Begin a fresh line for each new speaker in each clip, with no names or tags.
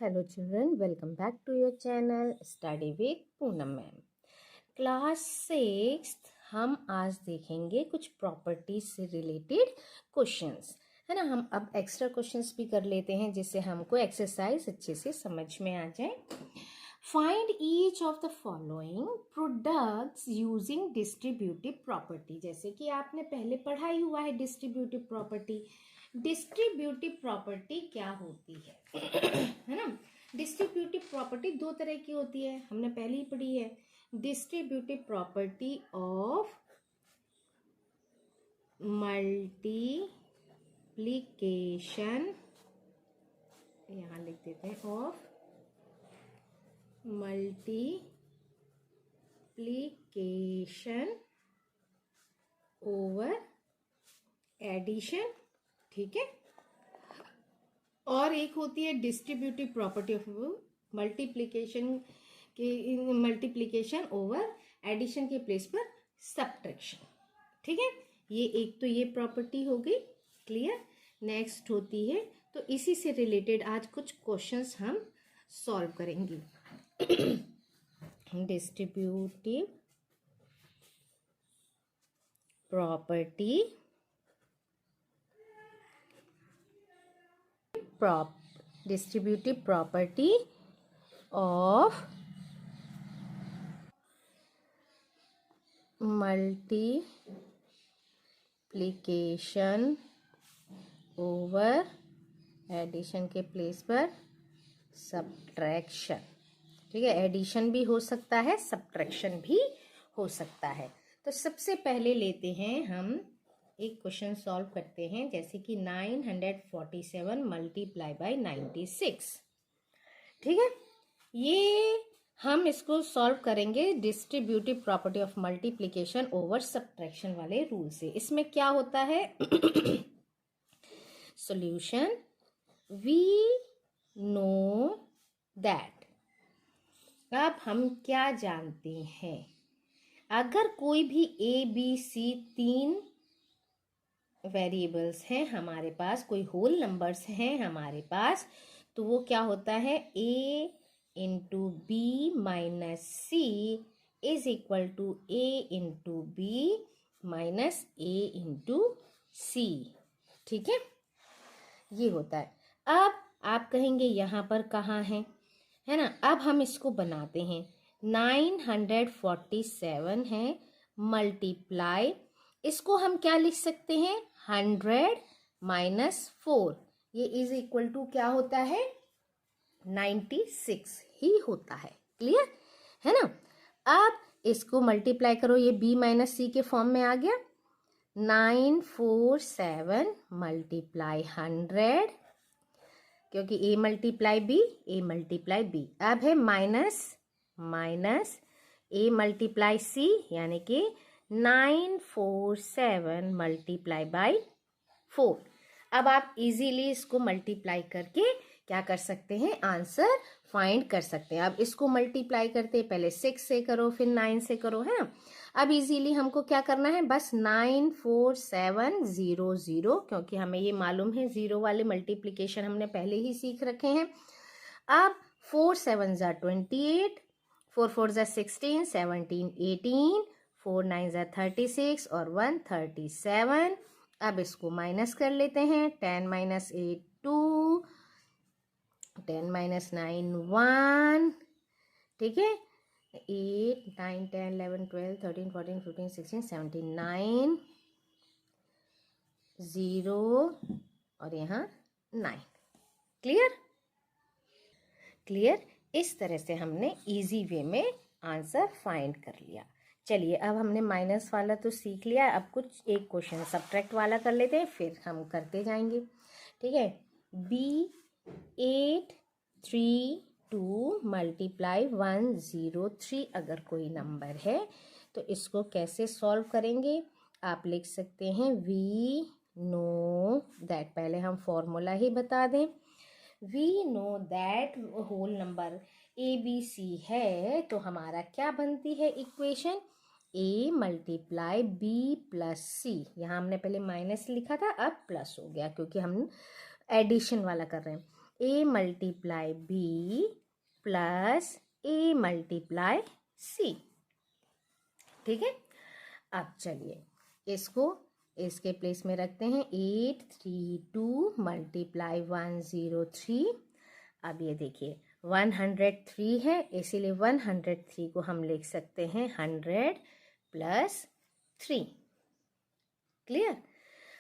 Hello children, welcome back to your channel Study with Poonam ma'am. Class 6 हम आज देखेंगे कुछ प्रॉपर्टीज से रिलेटेड क्वेश्चंस, है ना। हम अब एक्स्ट्रा क्वेश्चंस भी कर लेते हैं जिससे हमको एक्सरसाइज अच्छे से समझ में आ जाए। Find each of the following products using distributive property. जैसे कि आपने पहले पढ़ा ही हुआ है डिस्ट्रीब्यूटिव प्रॉपर्टी। डिस्ट्रीब्यूटिव प्रॉपर्टी क्या होती है ना। डिस्ट्रीब्यूटिव प्रॉपर्टी दो तरह की होती है, हमने पहले ही पढ़ी है। डिस्ट्रीब्यूटिव प्रॉपर्टी ऑफ मल्टीप्लिकेशन, यहां लिख देते हैं, ऑफ मल्टीप्लिकेशन ओवर एडिशन, ठीक है। और एक होती है distributive property of multiplication over addition के प्लेस पर सब्ट्रैक्शन, ठीक है। ये एक तो ये प्रॉपर्टी हो गई, क्लियर। नेक्स्ट होती है, तो इसी से रिलेटेड आज कुछ क्वेश्चंस हम सॉल्व करेंगे। Distributive property distributive property of multiplication over addition के प्लेस पर सब्ट्रैक्शन, ठीक है। एडिशन भी हो सकता है, सब्ट्रैक्शन भी हो सकता है। तो सबसे पहले लेते हैं हम एक क्वेश्चन सॉल्व करते हैं, जैसे कि 947 मल्टीप्लाई बाय 96, ठीक है। ये हम इसको सॉल्व करेंगे distributive property of multiplication over subtraction वाले रूल से। इसमें क्या होता है, सॉल्यूशन, वी नो दैट। अब हम क्या जानते हैं, अगर कोई भी ए बी सी तीन वेरिएबल्स हैं हमारे पास, कोई होल नंबर्स हैं हमारे पास, तो वो क्या होता है, a into B minus C is equal to a into B minus a into C, ठीक है। ये होता है। अब आप कहेंगे यहाँ पर कहाँ है ना। अब हम इसको बनाते हैं, 947 है मल्टीप्लाई, इसको हम क्या लिख सकते हैं, 100 माइनस 4, ये इज इक्वल टू क्या होता है, 96 ही होता है, क्लियर है ना। अब इसको मल्टीप्लाई करो, ये b माइनस सी के फॉर्म में आ गया। 947 मल्टीप्लाई 100, क्योंकि a multiply b, a multiply b। अब है minus minus a multiply c, यानी कि 947 मल्टीप्लाई बाई 4। अब आप इजीली इसको मल्टीप्लाई करके क्या कर सकते हैं, आंसर फाइंड कर सकते हैं। अब इसको मल्टीप्लाई करते हैं, पहले 6 से करो फिर 9 से करो, है ना। अब इजीली हमको क्या करना है, बस 94700, क्योंकि हमें ये मालूम है, जीरो वाले मल्टीप्लिकेशन हमने पहले ही सीख रखे हैं। अब 4 7 ज़ा 28, 4 4 ज़ा 16, 17 18, 4 9 ज़ा 36 और 1 37। अब इसको माइनस कर लेते हैं, 10 माइनस 8 2, 10 माइनस 9 1, ठीक है। 8 9 10 11 12 13 14 15 16 17 9 0 और यहाँ 9, क्लियर क्लियर। इस तरह से हमने इजी वे में आंसर फाइंड कर लिया। चलिए, अब हमने माइनस वाला तो सीख लिया, अब कुछ एक क्वेश्चन सब्ट्रैक्ट वाला कर लेते हैं, फिर हम करते जाएंगे, ठीक है। B832 मल्टीप्लाई 103 अगर कोई नंबर है तो इसको कैसे सॉल्व करेंगे, आप लिख सकते हैं वी नो दैट। पहले हम फॉर्मूला ही बता दें, we know that whole number A B C है, तो हमारा क्या बनती है equation, a multiply B plus C. यहाँ हमने पहले माइनस लिखा था, अब प्लस हो गया क्योंकि हम एडिशन वाला कर रहे हैं। A multiply B plus A multiply C। ठीक है, अब चलिए इसके प्लेस में रखते हैं 832 मल्टीप्लाई 103। अब ये देखिए 103 है, इसीलिए 103 को हम लिख सकते हैं 100 प्लस 3। Clear,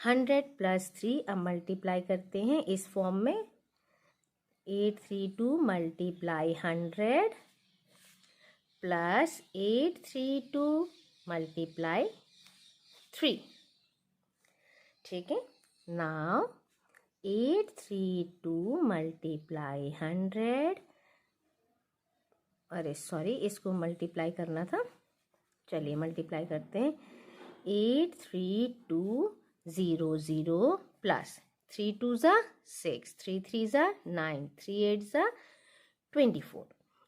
100 plus 3। अब मल्टीप्लाई करते हैं इस फॉर्म में, 832 मल्टीप्लाई 100 प्लस 832 मल्टीप्लाई 3। ठीक है, नाउ 832 मल्टीप्लाई 100, अरे सॉरी इसको मल्टीप्लाई करना था, चलिए मल्टीप्लाई करते हैं। 83200 प्लस 3 2 ज़ा 6, 3 3 ज़ा 9, 3 8 ज़ा 24।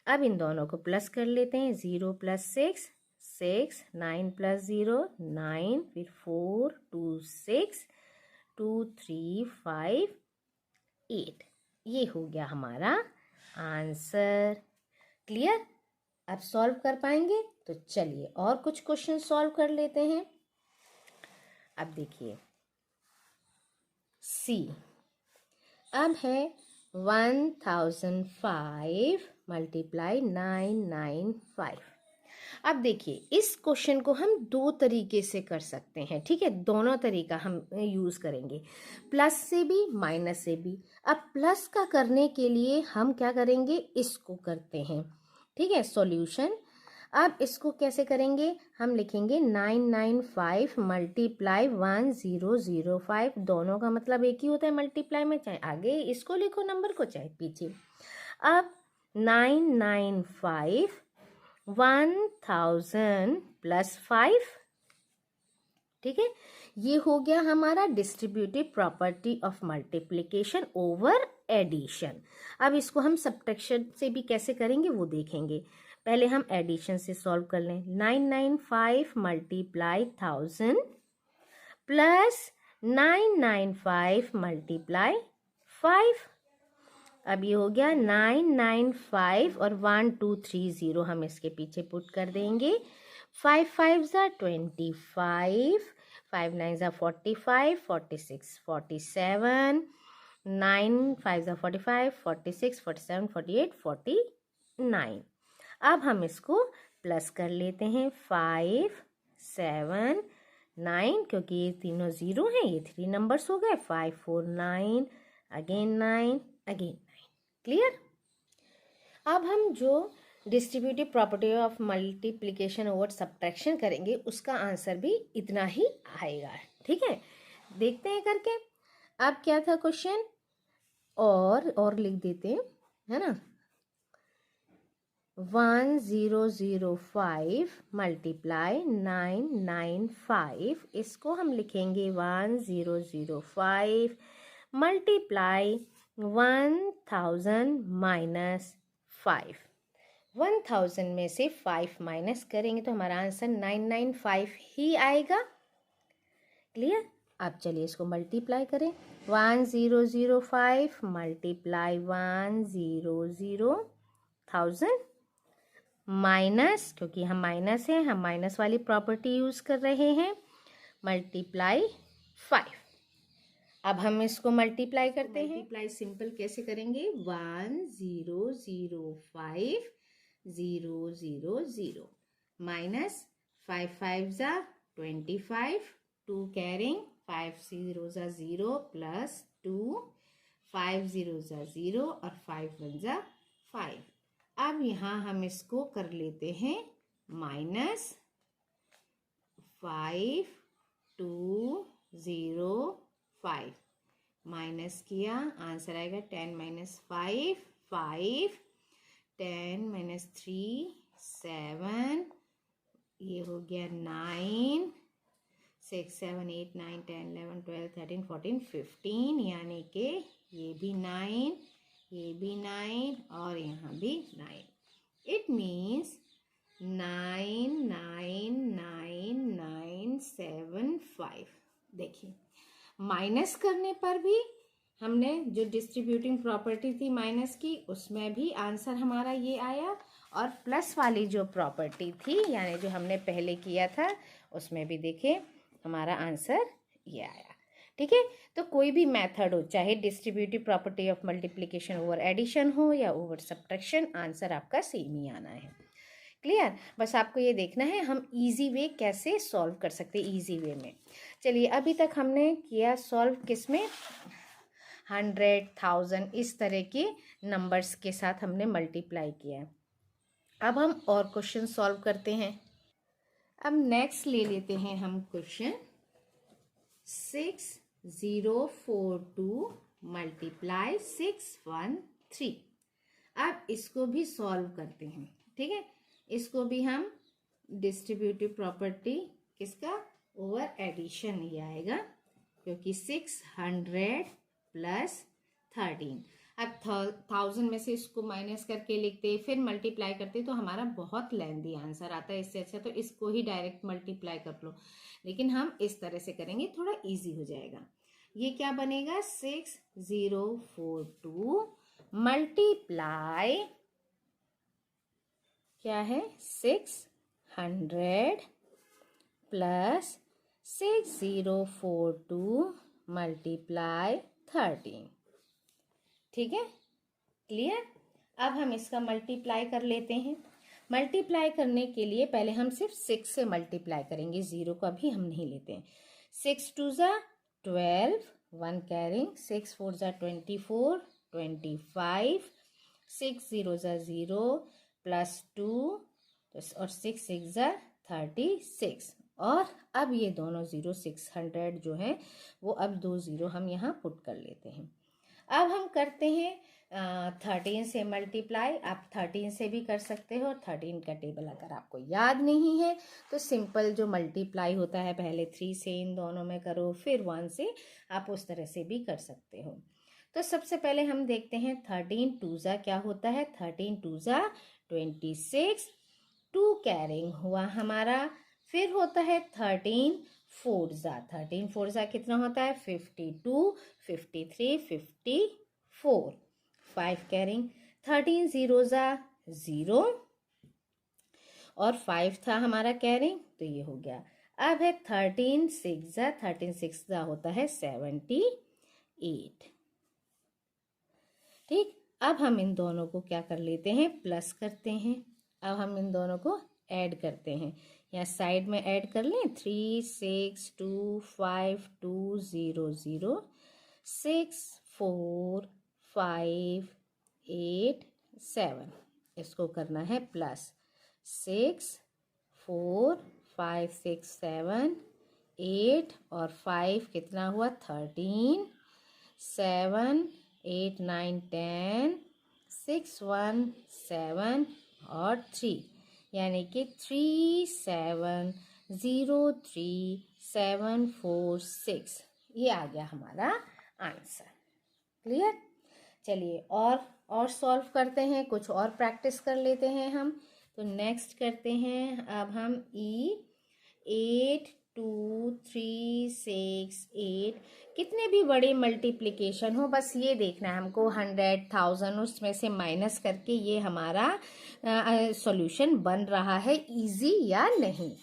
अब इन दोनों को प्लस कर लेते हैं। 0 प्लस 6 6, 9 प्लस 0 9, फिर 4 2 6, 2 3 5 8। ये हो गया हमारा आंसर। क्लियर, अब सॉल्व कर पाएंगे? तो चलिए और कुछ क्वेश्चन सॉल्व कर लेते हैं। अब देखिए सी, अब है 1005 मल्टीप्लाई 995। अब देखिए इस क्वेश्चन को हम दो तरीके से कर सकते हैं। ठीक है, दोनों तरीका हम यूज करेंगे, प्लस से भी माइनस से भी। अब प्लस का करने के लिए हम क्या करेंगे, इसको करते हैं। ठीक है, सॉल्यूशन। अब इसको कैसे करेंगे, हम लिखेंगे 995 मल्टीप्लाई 1005। दोनों का मतलब एक ही होता है मल्टीप्लाई में, चाहे आगे इसको लिखो नंबर को चाहे पीछे। अब 995 1000 प्लस 5। ठीक है, ये हो गया हमारा distributive property of multiplication over addition. अब इसको हम सब्ट्रैक्शन से भी कैसे करेंगे वो देखेंगे। पहले हम एडिशन से सॉल्व कर लें। 995 मल्टीप्लाई 1000 प्लस 995 मल्टीप्लाई 5। अब ये हो गया 995 और 1230 हम इसके पीछे पुट कर देंगे। 5 5 ज़ा 25, 5 9 ज़ा 45, 46 47, 9 5 ज़ा 45, 46 47 48 49। अब हम इसको प्लस कर लेते हैं। 5 7 9, क्योंकि ये तीनों ज़ीरो हैं, ये 3 नंबर्स हो गए। 5 4 9, अगेन 9, अगेन 9। क्लियर, अब हम जो distributive property of multiplication over subtraction करेंगे उसका आंसर भी इतना ही आएगा। ठीक है, देखते हैं करके। अब क्या था क्वेश्चन, और लिख देते हैं, है ना। 1005 मल्टीप्लाई 995, इसको हम लिखेंगे 1005 मल्टीप्लाई 1000 माइनस 5। 1000 में से 5 माइनस करेंगे तो हमारा आंसर 995 ही आएगा। क्लियर, अब चलिए इसको मल्टीप्लाई करें। 1005 मल्टीप्लाई 1000 माइनस, क्योंकि हम माइनस है, हम माइनस वाली प्रॉपर्टी यूज कर रहे हैं, मल्टीप्लाई 5। अब हम इसको मल्टीप्लाई करते हैं। मल्टीप्लाई सिंपल कैसे करेंगे, 1005 000 माइनस 5 5 ज़ा 25, 2 कैरिंग, 5 0 ज़ा 0 प्लस 2, 5 0 ज़ा 0 और 5 1 ज़ा 5। अब यहाँ हम इसको कर लेते हैं माइनस 5 2 0 5, माइनस किया, आंसर आएगा 10 माइनस 5 5, 10 माइनस 3 7, ये हो गया 9, 6 7 8 9 10 11 12 13 14 15, यानी कि ये भी 9, ये भी 9 और यहाँ भी 9। It means 999975। देखिए माइनस करने पर भी हमने जो डिस्ट्रीब्यूटिंग प्रॉपर्टी थी माइनस की, उसमें भी आंसर हमारा ये आया, और प्लस वाली जो प्रॉपर्टी थी यानी जो हमने पहले किया था उसमें भी देखिए हमारा आंसर ये आया। ठीक है, तो कोई भी मेथड हो, चाहे distributive property of multiplication over addition हो या ओवर सब्ट्रैक्शन, आंसर आपका सेम ही आना है। क्लियर? बस आपको ये देखना है हम इजी वे कैसे सॉल्व कर सकते हैं, इजी वे में। चलिए, अभी तक हमने किया सॉल्व किस में, 100, 1000 इस तरह के नंबर्स के साथ हमने मल्टीप्लाई किया है। अब हम और क्वेश्चन सॉल्व करते हैं। अब नेक्स्ट ले लेते हैं हम क्वेश्चन 6042 मल्टीप्लाई 613। अब इसको भी सॉल्व करते हैं। ठीक है, इसको भी हम डिस्ट्रीब्यूटिव प्रॉपर्टी किसका, ओवर एडिशन ये आएगा, क्योंकि 600 प्लस 13। अब 1000 में से इसको माइनस करके लिखते फिर मल्टीप्लाई करते तो हमारा बहुत लेंदी आंसर आता है। इससे अच्छा तो इसको ही डायरेक्ट मल्टीप्लाई कर लो, लेकिन हम इस तरह से करेंगे, थोड़ा इजी हो जाएगा। ये क्या बनेगा, 6042 मल्टीप्लाई क्या है 600 प्लस 6042 मल्टीप्लाई 13। ठीक है, क्लियर? अब हम इसका मल्टीप्लाई कर लेते हैं। मल्टीप्लाई करने के लिए पहले हम सिर्फ 6 से मल्टीप्लाई करेंगे, 0 को अभी हम नहीं लेते हैं। 6 2 ज़ा 12, 1 कैरिंग, 6 4 ज़ा 24, 25, 6 0 ज़ा 0 प्लस 2 और 6 6 ज़ा 36। और अब ये दोनों 0 600 जो है वो अब 2 0 हम यहाँ पुट कर लेते हैं। अब हम करते हैं 13 से मल्टीप्लाई। आप 13 से भी कर सकते हो, और 13 का टेबल अगर आपको याद नहीं है तो सिंपल जो मल्टीप्लाई होता है पहले 3 से इन दोनों में करो, फिर 1 से, आप उस तरह से भी कर सकते हो। तो सबसे पहले हम देखते हैं 13 2 ज़ा क्या होता है, 13 2 ज़ा 26, 2 कैरिंग हुआ हमारा, फिर होता है 13 4 ज़ा, 13 4 ज़ा कितना होता है 52, 53, 54, 5 कैरिंग, 13 0 ज़ा 0 और 5 था हमारा कैरिंग, तो ये हो गया। अब है 13 6 ज़ा, 13 6 ज़ा होता है 78। ठीक, अब हम इन दोनों को क्या कर लेते हैं, प्लस करते हैं। अब हम इन दोनों को ऐड करते हैं, या साइड में ऐड कर लें, 3 6 2 5 2 0 0 6 4 5 8 7। इसको करना है प्लस, 6 4 5 6 7 8 और 5 कितना हुआ 13, 7 8 9 10 6 1 7 और 3, यानी कि 3 7 0 3 7 4 6, ये आ गया हमारा आंसर। क्लियर? चलिए और सॉल्व करते हैं, कुछ और प्रैक्टिस कर लेते हैं हम। तो नेक्स्ट करते हैं अब हम 8 2 3 6 8। कितने भी बड़े मल्टीप्लिकेशन हो, बस ये देखना है हमको 100 1000 उसमें से माइनस करके ये हमारा सॉल्यूशन बन रहा है इजी या नहीं।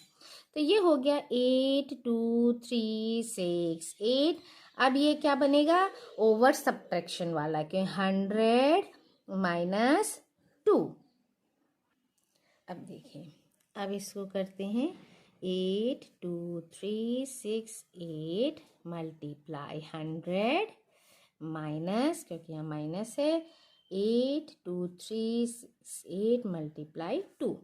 तो ये हो गया 8 2 3 6 8। अब ये क्या बनेगा, ओवर सब्ट्रैक्शन वाला, कि 100 माइनस 2। अब देखिए, अब इसको करते हैं 8 2 3 6 8 मल्टीप्लाई 100 माइनस, क्योंकि यहाँ माइनस है, 8 2 3 6 8 मल्टीप्लाई 2।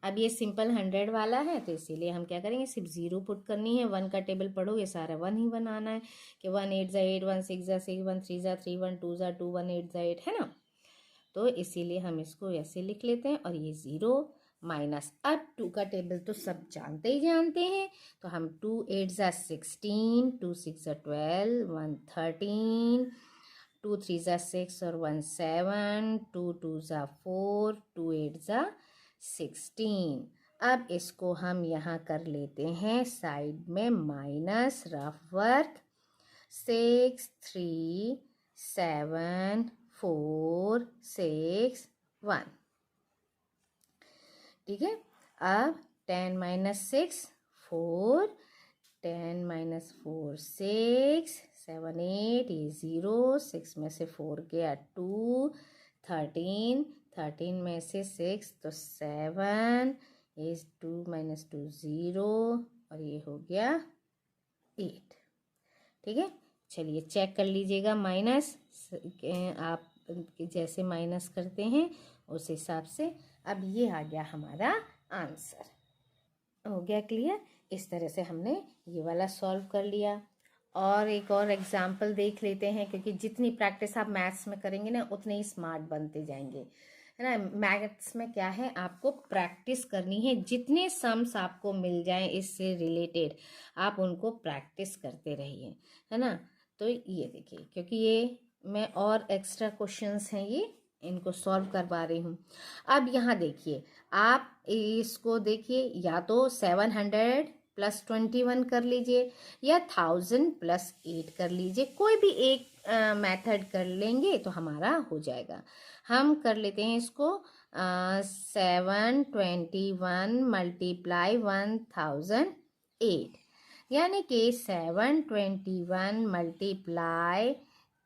अब ये सिंपल 100 वाला है, तो इसीलिए हम क्या करेंगे, सिर्फ 0 पुट करनी है। 1 का टेबल पढ़ोगे सारा 1 ही बनाना है, कि 1 8 ज़ा 8 1 6 ज़ा 6 1 3 ज़ा 3 1 2 ज़ा 2 1 8 ज़ा 8, है ना। तो इसीलिए हम इसको ऐसे लिख लेते हैं, और ये 0 माइनस। अब 2 का टेबल तो सब जानते ही जानते हैं, तो हम 2 8 ज़ा 16, 2 6 ज़ा 12 1 13, 2 3 ज़ा 6 और 1 7, 2 2 ज़ा 4, 2 8 ज़ा 16। अब इसको हम यहाँ कर लेते हैं साइड में माइनस, रफ वर्क, 6 3 7 4 6 1। ठीक है, अब 10 माइनस 6 4, 10 माइनस 4 6, 7 8, ये 0, 6 में से 4 गया 2, 13, 13 में से 6 तो 7, ये 2 माइनस 2 0, और ये हो गया 8। ठीक है, चलिए चेक कर लीजिएगा माइनस, आप जैसे माइनस करते हैं उस हिसाब से। अब ये आ गया हमारा आंसर। हो गया क्लियर? इस तरह से हमने ये वाला सॉल्व कर लिया। और एक और एग्जाम्पल देख लेते हैं, क्योंकि जितनी प्रैक्टिस आप मैथ्स में करेंगे ना उतने ही स्मार्ट बनते जाएंगे, है ना। मैथ्स में क्या है, आपको प्रैक्टिस करनी है। जितने सम्स आपको मिल जाएं इससे रिलेटेड, आप उनको प्रैक्टिस करते रहिए, है ना। तो ये देखिए, क्योंकि ये मैं और एक्स्ट्रा क्वेश्चंस हैं ये, इनको सॉल्व करवा रही हूँ। अब यहाँ देखिए, आप इसको देखिए, या तो 700 प्लस 21 कर लीजिए, या 1000 प्लस 8 कर लीजिए। कोई भी एक मेथड कर लेंगे तो हमारा हो जाएगा। हम कर लेते हैं इसको 721 मल्टीप्लाई 1008, यानी कि 721 मल्टीप्लाई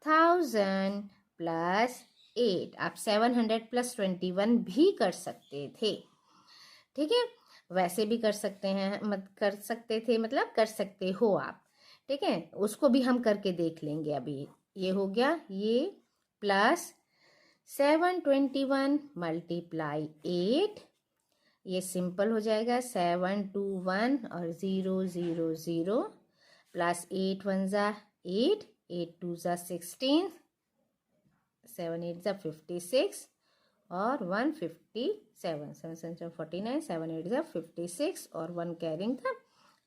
1000 प्लस 8। आप 700 प्लस 21 भी कर सकते थे। ठीक है, वैसे भी कर सकते हैं, मत कर सकते थे मतलब कर सकते हो आप। ठीक है, उसको भी हम करके देख लेंगे। अभी ये हो गया, ये प्लस 721 मल्टीप्लाई 8, ये सिंपल हो जाएगा 721 और 0 0 0 प्लस 8 1 ज़ा 8, 8 2 ज़ा 16, 7 8 ज़ा 56 और 157, 7 7 49, 7 8 ज़ा 56 और 1 कैरिंग था।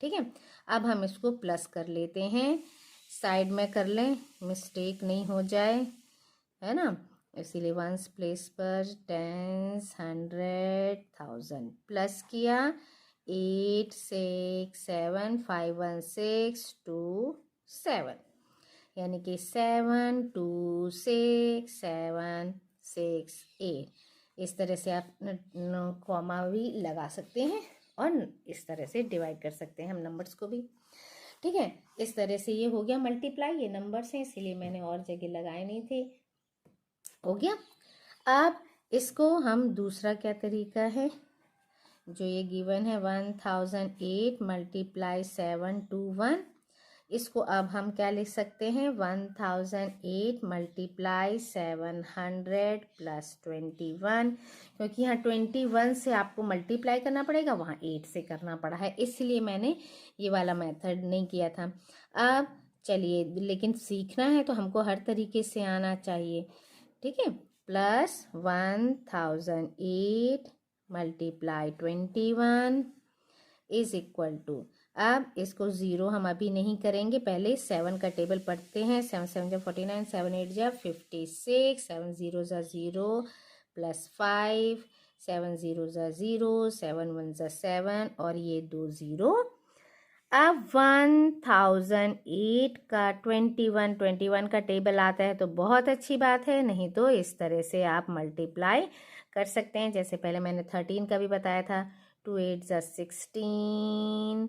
ठीक है, अब हम इसको प्लस कर लेते हैं, साइड में कर लें, मिस्टेक नहीं हो जाए, है ना। इसीलिए वंस प्लेस पर टेंस 100 1000 प्लस किया 8 6 7 5 1 6 2 7, यानी कि 7 2 6 7 6 8। इस तरह से आप कॉमा भी लगा सकते हैं और इस तरह से डिवाइड कर सकते हैं हम नंबर्स को भी। ठीक है, इस तरह से ये हो गया मल्टीप्लाई। ये नंबर्स हैं इसीलिए मैंने और जगह लगाए नहीं थे। हो गया। अब इसको हम दूसरा क्या तरीका है, जो ये गिवन है 1008 मल्टीप्लाई 721, इसको अब हम क्या लिख सकते हैं 1008 मल्टीप्लाई 700 प्लस 21, क्योंकि यहाँ 21 से आपको मल्टीप्लाई करना पड़ेगा, वहाँ 8 से करना पड़ा है, इसलिए मैंने ये वाला मेथड नहीं किया था। अब चलिए, लेकिन सीखना है तो हमको हर तरीके से आना चाहिए। ठीक है, plus 1008 multiply 21 is equal to, अब इसको 0 हम अभी नहीं करेंगे, पहले 7 का टेबल पढ़ते हैं। 7 7 जा 49, 7 8 जा 56, 7 0 जा 0 प्लस 5, 7 0 जा 0, 7 1 जा 7 और ये 2 0। अब 1008 का 21 का टेबल आता है तो बहुत अच्छी बात है, नहीं तो इस तरह से आप मल्टीप्लाई कर सकते हैं। जैसे पहले मैंने 13 का भी बताया था, 2 8 जा 16,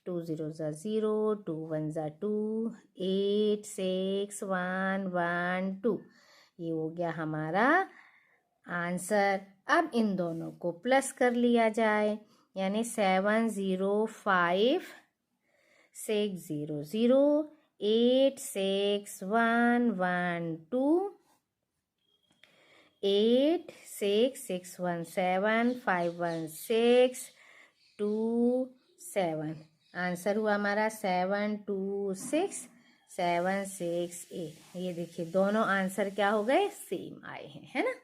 2 0 जा 0, 2 1 जा 2, 8 6 1 1 2, ये हो गया हमारा आंसर। अब इन दोनों को प्लस कर लिया जाए, यानी 705 6 0 0 8 6 1 1 2 8 6 6 1 7 5 1 6 2 7। आंसर हुआ हमारा 7 2 6 7 6 8। ये देखिए दोनों आंसर क्या हो गए, सेम आए हैं, है ना।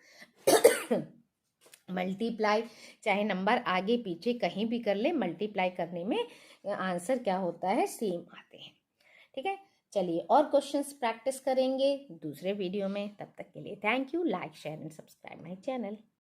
मल्टीप्लाई चाहे नंबर आगे पीछे कहीं भी कर ले, मल्टीप्लाई करने में आंसर क्या होता है, सेम आते हैं। ठीक है, चलिए और क्वेश्चंस प्रैक्टिस करेंगे दूसरे वीडियो में। तब तक के लिए thank you. Like share and subscribe my channel.